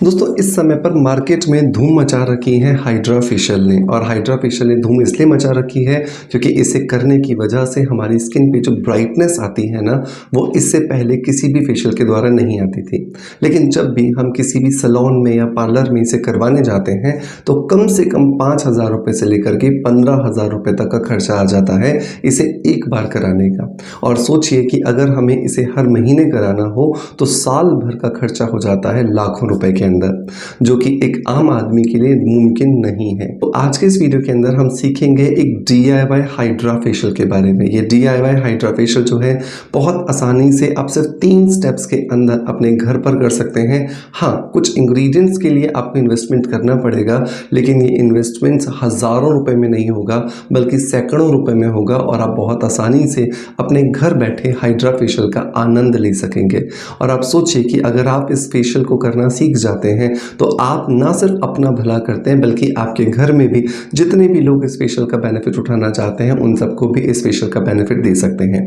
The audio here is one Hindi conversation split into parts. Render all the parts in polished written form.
दोस्तों इस समय पर मार्केट में धूम मचा रखी है हाइड्रा फेशियल ने। और हाइड्रा फेशियल ने धूम इसलिए मचा रखी है क्योंकि इसे करने की वजह से हमारी स्किन पे जो ब्राइटनेस आती है ना, वो इससे पहले किसी भी फेशियल के द्वारा नहीं आती थी। लेकिन जब भी हम किसी भी सैलून में या पार्लर में इसे करवाने जाते हैं तो कम से कम 5,000 रुपये से लेकर के 15,000 रुपये तक का खर्चा आ जाता है इसे एक बार कराने का। और सोचिए कि अगर हमें इसे हर महीने कराना हो तो साल भर का खर्चा हो जाता है लाखों रुपए के अंदर, जो कि एक आम आदमी के लिए मुमकिन नहीं है। तो आज के इस वीडियो के अंदर हम सीखेंगे एक DIY हाइड्रा फेशियल के बारे में। ये DIY हाइड्रा फेशियल जो है बहुत आसानी से आप सिर्फ 3 स्टेप्स के अंदर अपने घर पर कर सकते हैं। हाँ, कुछ इंग्रेडिएंट्स के लिए आपको इन्वेस्टमेंट करना पड़ेगा, लेकिन ये इन्वेस्टमेंट्स हज़ारों रुपए में नहीं होगा बल्कि सैकड़ों रुपए में होगा और आप बहुत आसानी से अपने घर बैठे हाइड्रा फेशियल का आनंद ले सकेंगे। और आप सोचिए कि अगर आप इस फेशियल को करना सीख जाते हैं तो आप ना सिर्फ अपना भला करते हैं बल्कि आपके घर में भी जितने भी लोग इस फेशियल का बेनिफिट उठाना चाहते हैं उन सबको भी इस फेशियल का बेनिफिट दे सकते हैं।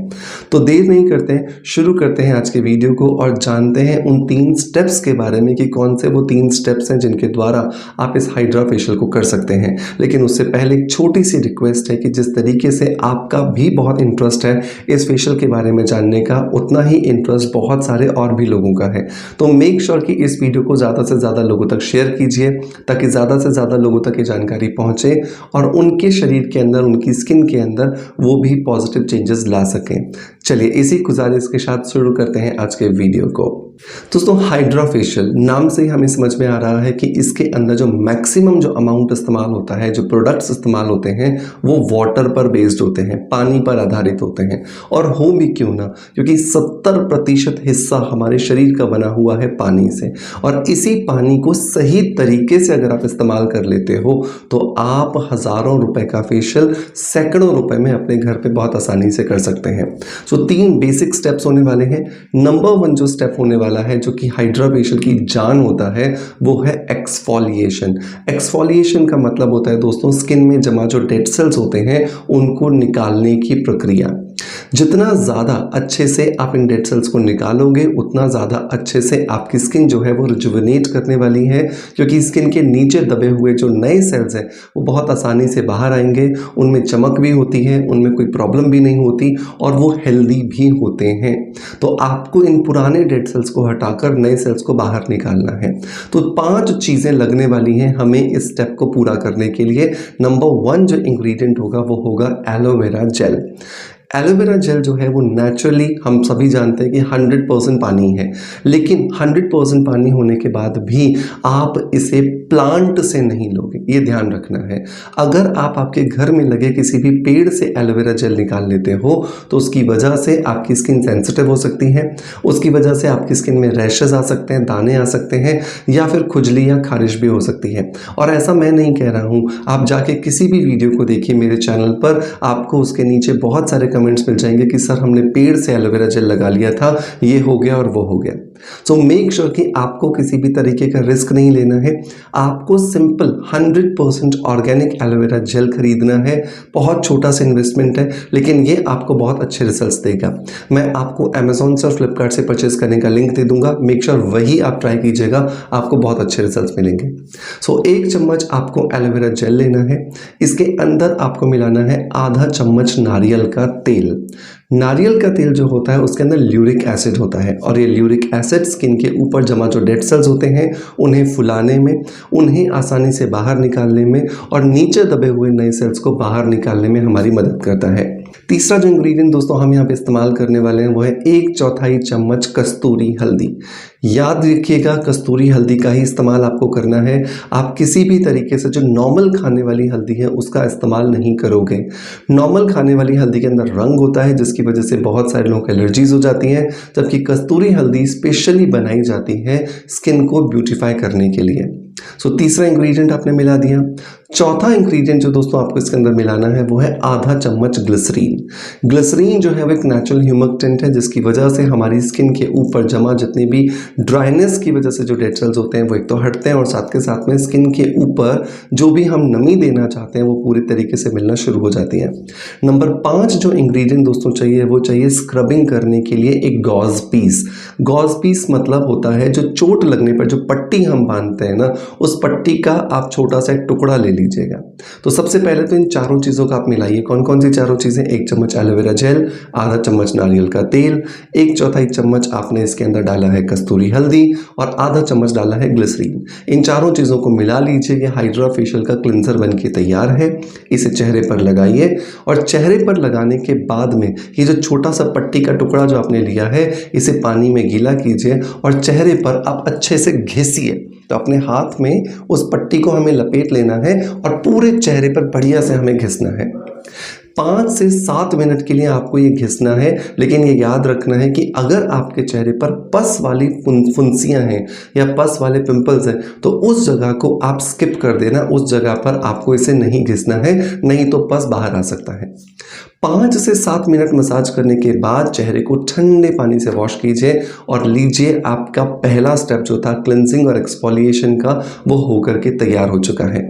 तो देर नहीं करते हैं, शुरू करते हैं आज के वीडियो को और जानते हैं उन 3 स्टेप्स के बारे में कि कौन से वो 3 स्टेप्स हैं जिनके द्वारा आप इस हाइड्रा फेशियल को कर सकते हैं। लेकिन उससे पहले एक छोटी सी रिक्वेस्ट है कि जिस तरीके से आपका भी बहुत इंटरेस्ट है इस फेशियल के बारे में जानने का, उतना ही इंटरेस्ट बहुत सारे और भी लोगों का है। तो मेक श्योर कि इस वीडियो को ज़्यादा से ज़्यादा लोगों तक शेयर कीजिए ताकि ज़्यादा से ज़्यादा लोगों तक ये जानकारी पहुँचे और उनके शरीर के अंदर, उनकी स्किन के अंदर वो भी पॉजिटिव चेंजेस ला सकें। चलिए इसी गुजारिश के साथ शुरू करते हैं आज के वीडियो को। दोस्तों हाइड्रा फेशियल नाम से ही हमें समझ में आ रहा है कि इसके अंदर जो मैक्सिमम जो अमाउंट इस्तेमाल होता है, जो प्रोडक्ट्स इस्तेमाल होते हैं वो वाटर पर बेस्ड होते हैं, पानी पर आधारित होते हैं। और हो भी क्यों ना, क्योंकि 70% हिस्सा हमारे शरीर का बना हुआ है पानी से। और इसी पानी को सही तरीके से अगर आप इस्तेमाल कर लेते हो तो आप हज़ारों रुपए का फेशियल सैकड़ों रुपए में अपने घर पे बहुत आसानी से कर सकते हैं। सो 3 बेसिक स्टेप्स होने वाले हैं। नंबर 1 जो स्टेप होने वाला है, जो कि हाइड्रा फेशियल की जान होता है, वो है एक्सफोलिएशन। एक्सफोलिएशन का मतलब होता है दोस्तों स्किन में जमा जो डेड सेल्स होते हैं उनको निकालने की प्रक्रिया। जितना ज़्यादा अच्छे से आप इन डेड सेल्स को निकालोगे उतना ज़्यादा अच्छे से आपकी स्किन जो है वो रिजुविनेट करने वाली है, क्योंकि स्किन के नीचे दबे हुए जो नए सेल्स हैं वो बहुत आसानी से बाहर आएंगे, उनमें चमक भी होती है, उनमें कोई प्रॉब्लम भी नहीं होती और वो हेल्दी भी होते हैं। तो आपको इन पुराने डेड सेल्स को हटाकर नए सेल्स को बाहर निकालना है। तो 5 चीज़ें लगने वाली हैं हमें इस स्टेप को पूरा करने के लिए। नंबर 1 जो इंग्रेडिएंट होगा वो होगा एलोवेरा जेल। एलोवेरा जेल जो है वो नेचुरली हम सभी जानते हैं कि 100% पानी है, लेकिन 100% पानी होने के बाद भी आप इसे प्लांट से नहीं लोगे, ये ध्यान रखना है। अगर आप आपके घर में लगे किसी भी पेड़ से एलोवेरा जेल निकाल लेते हो तो उसकी वजह से आपकी स्किन सेंसिटिव हो सकती है, उसकी वजह से आपकी स्किन में रैशेस आ सकते हैं, दाने आ सकते हैं या फिर खुजली या खारिश भी हो सकती है। और ऐसा मैं नहीं कह रहा हूँ, आप जाके किसी भी वीडियो को देखिए मेरे चैनल पर, आपको उसके नीचे बहुत सारे कमेंट्स मिल जाएंगे कि सर हमने पेड़ से एलोवेरा जेल लगा लिया था, ये हो गया और वो हो गया। सो मेक श्योर कि आपको किसी भी तरीके का रिस्क नहीं लेना है। आपको सिंपल 100% ऑर्गेनिक एलोवेरा जेल खरीदना है। बहुत छोटा सा इन्वेस्टमेंट है लेकिन ये आपको बहुत अच्छे रिजल्ट्स देगा। मैं आपको अमेजोन से और फ्लिपकार्ट से परचेस करने का लिंक दे दूंगा, मेक श्योर वही आप ट्राई कीजिएगा, आपको बहुत अच्छे रिजल्ट्स मिलेंगे। सो 1 चम्मच आपको एलोवेरा जेल लेना है। इसके अंदर आपको मिलाना है आधा चम्मच नारियल का तेल। नारियल का तेल जो होता है उसके अंदर ल्यूरिक एसिड होता है और ये ल्यूरिक एसिड स्किन के ऊपर जमा जो डेड सेल्स होते हैं उन्हें फुलाने में, उन्हें आसानी से बाहर निकालने में और नीचे दबे हुए नए सेल्स को बाहर निकालने में हमारी मदद करता है। तीसरा जो इंग्रेडिएंट दोस्तों हम यहाँ पे इस्तेमाल करने वाले हैं वो है 1/4 चम्मच कस्तूरी हल्दी। याद रखिएगा कस्तूरी हल्दी का ही इस्तेमाल आपको करना है। आप किसी भी तरीके से जो नॉर्मल खाने वाली हल्दी है उसका इस्तेमाल नहीं करोगे। नॉर्मल खाने वाली हल्दी के अंदर रंग होता है जिसकी वजह से बहुत सारे लोगों को एलर्जीज हो जाती हैं, जबकि कस्तूरी हल्दी स्पेशली बनाई जाती है स्किन को ब्यूटीफाई करने के लिए। सो तीसरा इंग्रेडिएंट आपने मिला दिया। चौथा इंग्रेडिएंट जो दोस्तों आपको इसके अंदर मिलाना है वो है आधा चम्मच ग्लिसरीन। ग्लिसरीन जो है वो एक नेचुरल ह्यूमिक्टेंट है, जिसकी वजह से हमारी स्किन के ऊपर जमा जितनी भी ड्राइनेस की वजह से जो डेड सेल्स होते हैं वो एक तो हटते हैं, और साथ के साथ में स्किन के ऊपर जो भी हम नमी देना चाहते हैं वो पूरी तरीके से मिलना शुरू हो जाती है। नंबर 5 जो इंग्रेडिएंट दोस्तों चाहिए वो चाहिए स्क्रबिंग करने के लिए एक गॉज पीस। गॉज पीस मतलब होता है जो चोट लगने पर जो पट्टी हम बांधते हैं ना, उस पट्टी का आप छोटा सा एक टुकड़ा ले लीजिएगा। तो सबसे पहले तो इन चारों चीज़ों का आप मिलाइए। कौन कौन सी चारों चीज़ें? 1 चम्मच एलोवेरा जेल, आधा चम्मच नारियल का तेल, 1/4 चम्मच आपने इसके अंदर डाला है कस्तूरी हल्दी, और आधा चम्मच डाला है ग्लिसरीन। इन चारों चीज़ों को मिला लीजिए। ये हाइड्रा फेशियल का क्लिंजर बन के तैयार है। इसे चेहरे पर लगाइए, और चेहरे पर लगाने के बाद में ये जो छोटा सा पट्टी का टुकड़ा जो आपने लिया है इसे पानी में गीला कीजिए और चेहरे पर आप अच्छे से घिसिए। तो अपने हाथ में उस पट्टी को हमें लपेट लेना है और पूरे चेहरे पर बढ़िया से हमें घिसना है। 5 से 7 मिनट के लिए आपको ये घिसना है, लेकिन ये याद रखना है कि अगर आपके चेहरे पर पस वाली फुंसियाँ हैं या पस वाले पिंपल्स हैं तो उस जगह को आप स्किप कर देना। उस जगह पर आपको इसे नहीं घिसना है, नहीं तो पस बाहर आ सकता है। 5 से 7 मिनट मसाज करने के बाद चेहरे को ठंडे पानी से वॉश कीजिए और लीजिए आपका पहला स्टेप जो था क्लिनजिंग और एक्सफोलिएशन का, वो होकर के तैयार हो चुका है।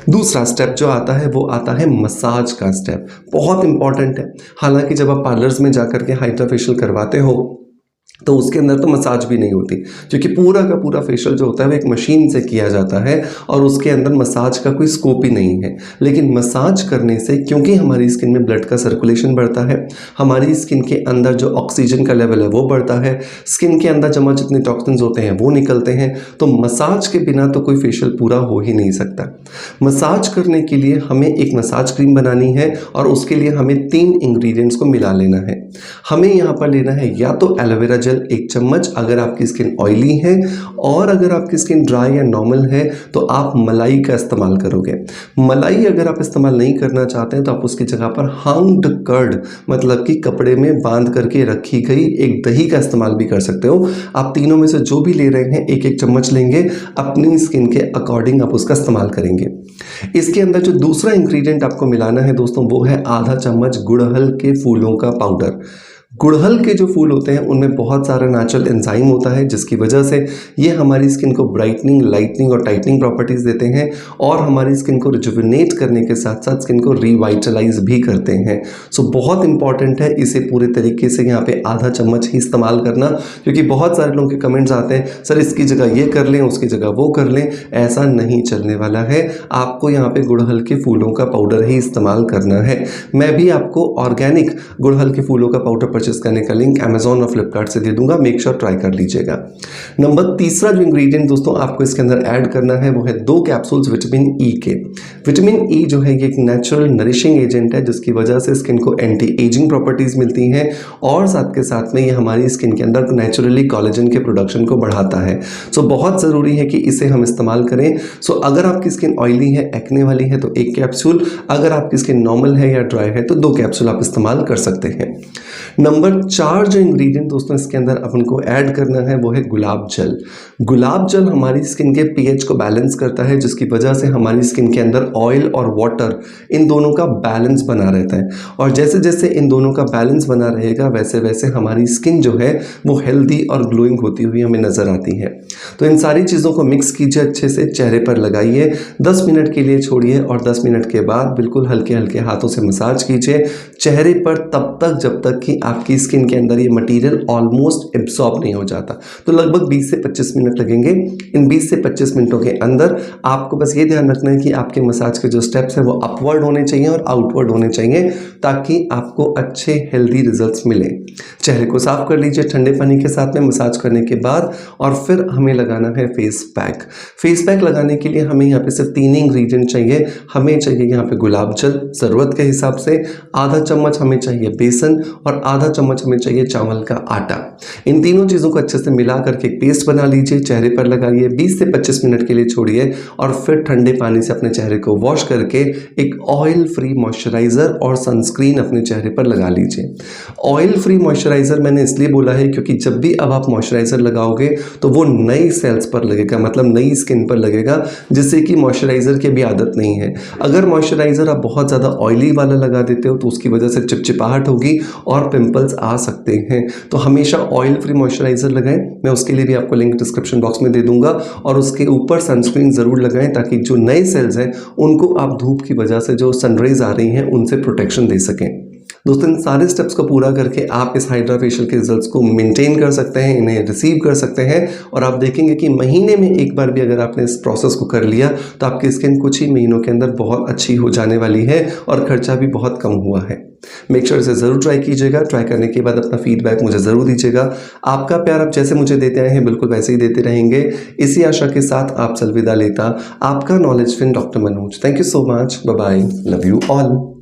दूसरा स्टेप जो आता है वो आता है मसाज का स्टेप। बहुत इंपॉर्टेंट है। हालांकि जब आप पार्लर्स में जाकर के हाइड्रा फेशियल करवाते हो तो उसके अंदर तो मसाज भी नहीं होती, क्योंकि पूरा का पूरा फेशियल जो होता है वो एक मशीन से किया जाता है और उसके अंदर मसाज का कोई स्कोप ही नहीं है। लेकिन मसाज करने से क्योंकि हमारी स्किन में ब्लड का सर्कुलेशन बढ़ता है, हमारी स्किन के अंदर जो ऑक्सीजन का लेवल है वो बढ़ता है, स्किन के अंदर जमा जितने टॉक्सिन्स होते हैं वो निकलते हैं। तो मसाज के बिना तो कोई फेशियल पूरा हो ही नहीं सकता। मसाज करने के लिए हमें एक मसाज क्रीम बनानी है और उसके लिए हमें 3 इंग्रेडिएंट्स को मिला लेना है। हमें यहाँ पर लेना है या तो एलोवेरा जेल 1 चम्मच अगर आपकी स्किन ऑयली है, और अगर आपकी स्किन ड्राई या नॉर्मल है तो आप मलाई का इस्तेमाल करोगे। मलाई अगर आप इस्तेमाल नहीं करना चाहते हैं तो आप उसकी जगह पर हंग्ड कर्ड मतलब कि कपड़े में बांध करके रखी गई एक दही का इस्तेमाल भी कर सकते हो। आप तीनों में से जो भी ले रहे हैं 1-1 चम्मच लेंगे, अपनी स्किन के अकॉर्डिंग आप उसका इस्तेमाल करेंगे। इसके अंदर जो दूसरा इंग्रेडिएंट आपको मिलाना है दोस्तों वो है आधा चम्मच गुड़हल के फूलों का पाउडर। गुड़हल के जो फूल होते हैं उनमें बहुत सारा नेचुरल एंजाइम होता है, जिसकी वजह से ये हमारी स्किन को ब्राइटनिंग, लाइटनिंग और टाइटनिंग प्रॉपर्टीज़ देते हैं और हमारी स्किन को रिजुविनेट करने के साथ साथ स्किन को रिवाइटलाइज भी करते हैं। सो बहुत इंपॉर्टेंट है इसे पूरे तरीके से यहाँ पे आधा चम्मच ही इस्तेमाल करना, क्योंकि बहुत सारे लोगों के कमेंट्स आते हैं सर इसकी जगह ये कर लें, उसकी जगह वो कर लें। ऐसा नहीं चलने वाला है। आपको यहाँ पे गुड़हल के फूलों का पाउडर ही इस्तेमाल करना है। मैं भी आपको ऑर्गेनिक गुड़हल के फूलों का पाउडर परचेस करने का लिंक अमेजॉन और फ्लिपकार्ट से दे दूंगा, मेक श्योर ट्राई कर लीजिएगा। नंबर तीसरा जो इंग्रेडिएंट दोस्तों आपको इसके अंदर ऐड करना है वो है 2 कैप्सूल्स विटामिन ई के। विटामिन ई जो है ये एक नेचुरल नरिशिंग एजेंट है, जिसकी वजह से स्किन को एंटी एजिंग प्रॉपर्टीज मिलती हैं और साथ में ये हमारी स्किन के अंदर नेचुरली कोलेजन के प्रोडक्शन को बढ़ाता है। सो बहुत ज़रूरी है कि इसे हम इस्तेमाल करें। सो अगर आपकी स्किन ऑयली है, एक्ने वाली है तो 1 कैप्सूल, अगर आपकी स्किन नॉर्मल है या ड्राई है तो 2 कैप्सूल आप इस्तेमाल कर सकते हैं। नंबर 4 जो इंग्रेडिएंट दोस्तों इसके अंदर अपन को ऐड करना है वो है गुलाब जल। गुलाब जल हमारी स्किन के पीएच को बैलेंस करता है, जिसकी वजह से हमारी स्किन के अंदर ऑयल और वाटर इन दोनों का बैलेंस बना रहता है, और जैसे जैसे इन दोनों का बैलेंस बना रहेगा वैसे वैसे हमारी स्किन जो है वो हेल्दी और ग्लोइंग होती हुई हमें नज़र आती है। तो इन सारी चीज़ों को मिक्स कीजिए, अच्छे से चेहरे पर लगाइए, 10 मिनट के लिए छोड़िए और 10 मिनट के बाद बिल्कुल हल्के हल्के हाथों से मसाज कीजिए चेहरे पर तब तक जब तक कि आपकी स्किन के अंदर ये मटेरियल ऑलमोस्ट एब्सॉर्ब नहीं हो जाता। तो लगभग 20 से 25 मिनट लगेंगे। इन 20 से 25 मिनटों के अंदर आपको बस ये ध्यान रखना है कि आपके मसाज के जो स्टेप्स हैं वो अपवर्ड होने चाहिए और आउटवर्ड होने चाहिए, ताकि आपको अच्छे हेल्दी रिजल्ट्स मिले। चेहरे को साफ कर लीजिए ठंडे पानी के साथ में मसाज करने के बाद, और फिर हमें लगाना है फेस पैक। फेस पैक लगाने के लिए हमें यहाँ पे सिर्फ 3 इंग्रेडिएंट चाहिए। हमें चाहिए यहाँ पे गुलाब जल ज़रूरत के हिसाब से, आधा चम्मच हमें चाहिए बेसन और आधा चम्मच हमें चाहिए चावल का आटा। इन तीनों चीज़ों को अच्छे से मिला करके एक पेस्ट बना लीजिए, चेहरे पर लगाइए, 20 से 25 मिनट के लिए छोड़िए और फिर ठंडे पानी से अपने चेहरे को वॉश करके एक ऑयल फ्री मॉइस्चराइज़र और सनस्क्रीन अपने चेहरे पर लगा लीजिए। ऑयल फ्री मॉइस्चराइज़र मैंने इसलिए बोला है क्योंकि जब भी अब आप मॉइस्चराइज़र लगाओगे तो वो नई सेल्स पर लगेगा, मतलब नई स्किन पर लगेगा, जिससे कि मॉइस्चराइज़र की भी आदत नहीं है। अगर मॉइस्चराइज़र आप बहुत ज़्यादा ऑयली वाला लगा देते हो तो उसकी वजह से चिपचिपाहट होगी और पिंपल्स आ सकते हैं। तो हमेशा ऑयल फ्री मॉइस्चराइज़र लगाएं। मैं उसके लिए भी आपको लिंक डिस्क्रिप्शन बॉक्स में दे दूंगा और उसके ऊपर सनस्क्रीन ज़रूर लगाएं ताकि जो नए सेल्स हैं उनको आप धूप की वजह से जो सनरेज आ रही हैं उनसे प्रोटेक्शन दे सकें। दोस्तों, इन सारे स्टेप्स को पूरा करके आप इस हाइड्रा फेशियल के रिजल्ट्स को मेंटेन कर सकते हैं, इन्हें रिसीव कर सकते हैं और आप देखेंगे कि महीने में एक बार भी अगर आपने इस प्रोसेस को कर लिया तो आपकी स्किन कुछ ही महीनों के अंदर बहुत अच्छी हो जाने वाली है और खर्चा भी बहुत कम हुआ है। मेक श्योर इसे ज़रूर ट्राई कीजिएगा। ट्राई करने के बाद अपना फीडबैक मुझे ज़रूर दीजिएगा। आपका प्यार आप जैसे मुझे देते आए हैं बिल्कुल वैसे ही देते रहेंगे। इसी आशा के साथ आपसे अलविदा लेता आपका knowledge fin doctor Manoj. Thank you so much. Bye bye. Love you all.